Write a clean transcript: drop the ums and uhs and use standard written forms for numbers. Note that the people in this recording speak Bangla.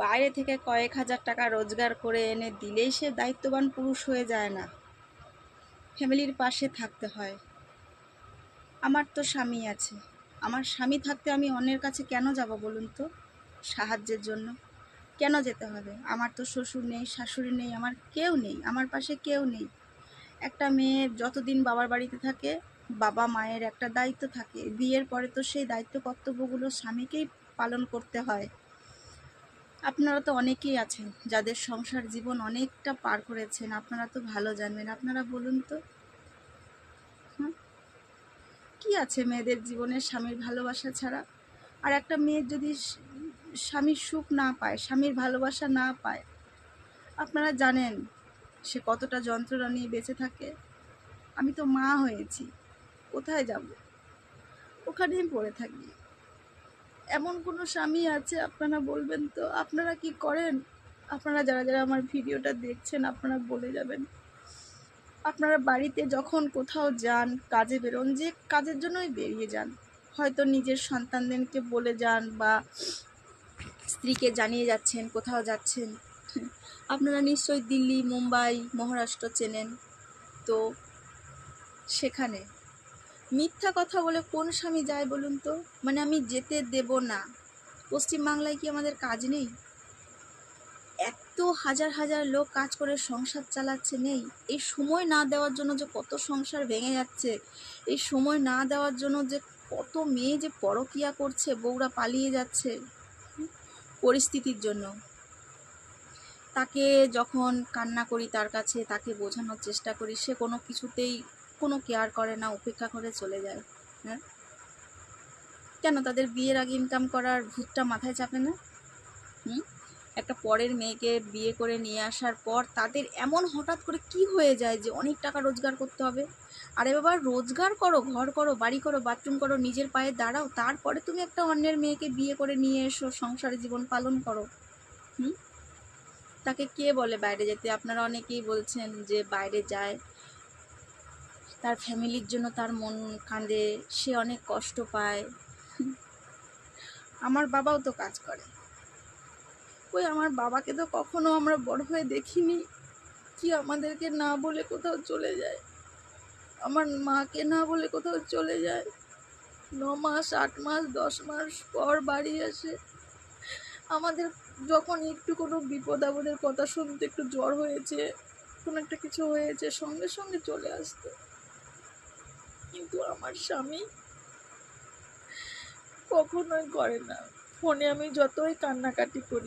বাইরে থেকে কয়েক হাজার টাকা রোজগার করে এনে দিলেই সে দায়িত্ববান পুরুষ হয়ে যায় না, ফ্যামিলির পাশে থাকতে হয়। আমার তো স্বামী আছে, আমার স্বামী থাকতে আমি অন্যের কাছে কেন যাব বলুন তো সাহায্যের জন্য? কেন যেতে হবে? আমার তো শ্বশুর নেই, শাশুড়ি নেই, আমার কেউ নেই, আমার পাশে কেউ নেই। একটা মেয়ে যতদিন বাবার বাড়িতে থাকে, বাবা মায়ের একটা দায়িত্ব থাকে। বিয়ের পরে তো সেই দায়িত্ব কর্তব্যগুলো স্বামীকেই পালন করতে হয়। আপনারা তো অনেকেই আছেন যাদের সংসার জীবন অনেকটা পার করেছেন, আপনারা তো ভালো জানবেন। আপনারা বলুন তো, হ্যাঁ, কি আছে মেয়েদের জীবনে স্বামীর ভালোবাসা ছাড়া? আর একটা মেয়ের যদি স্বামীর সুখ না পায়, স্বামীর ভালোবাসা না পায়, আপনারা জানেন সে কতটা যন্ত্রণা নিয়ে বেঁচে থাকে। আমি তো মা হয়েছি, কোথায় যাব? ওখানেই পড়ে থাকি। এমন কোনো স্বামী আছে আপনারা বলবেন তো? আপনারা কি করেন? আপনারা যারা যারা আমার ভিডিওটা দেখছেন, আপনারা বলে যাবেন। আপনারা বাড়িতে যখন কোথাও যান, কাজে বেরোন, যে কাজের জন্যই বেরিয়ে যান, হয়তো নিজের সন্তানদেরকে বলে যান বা স্ত্রীকে জানিয়ে যাচ্ছেন কোথাও যাচ্ছেন। আপনারা নিশ্চয়ই দিল্লি, মুম্বাই, মহারাষ্ট্র চেনেন। তো সেখানে মিথ্যা কথা বলে কোন স্বামী যায় বলুন তো? মানে আমি যেতে দেব না। পশ্চিমবাংলায় কি আমাদের কাজ নেই? এত হাজার হাজার লোক কাজ করে সংসার চালাচ্ছে, নেই? এই সময় না দেওয়ার জন্য যে কত সংসার ভেঙে যাচ্ছে, এই সময় না দেওয়ার জন্য যে কত মেয়ে যে পরকিয়া করছে, বউরা পালিয়ে যাচ্ছে পরিস্থিতির জন্য। তাকে যখন কান্না করি তার কাছে, তাকে বোঝানোর চেষ্টা করি, সে কোনো কিছুতেই কোনো কেয়ার করে না, উপেক্ষা করে চলে যায়। হ্যাঁ, কেন তাদের বিয়ের আগে ইনকাম করার ভূতটা মাথায় চাপে না? একটা পরের মেয়েকে বিয়ে করে নিয়ে আসার পর তাদের এমন হঠাৎ করে কি হয়ে যায় যে অনেক টাকা রোজগার করতে হবে? আরে বাবা, রোজগার করো, ঘর করো, বাড়ি করো, বাথরুম করো, নিজের পায়ে দাঁড়াও, তারপরে তুমি একটা অন্যের মেয়েকে বিয়ে করে নিয়ে এসো, সংসারে জীবন পালন করো। হুম তাকে কে বলে বাইরে যেতে? আপনারা অনেকেই বলছেন যে বাইরে যায়, তার ফ্যামিলির জন্য তার মন কাঁদে, সে অনেক কষ্ট পায়। আমার বাবাও তো কাজ করে। ওই আমার বাবাকে তো কখনো আমরা বড় হয়ে দেখিনি, কি আমাদেরকে না বলে কোথাও চলে যায়, আমার মাকে না বলে কোথাও চলে যায়। 9 মাস, 8 মাস, 10 মাস পর বাড়ি আসে। আমাদের যখন একটু কোনো বিপদ আপদের কথা শুনতে, একটু জ্বর হয়েছে, কোনো একটা কিছু হয়েছে, সঙ্গে সঙ্গে চলে আসতো। কিন্তু আমার স্বামী কখনোই করে না। ফোনে আমি যতই কান্নাকাটি করি,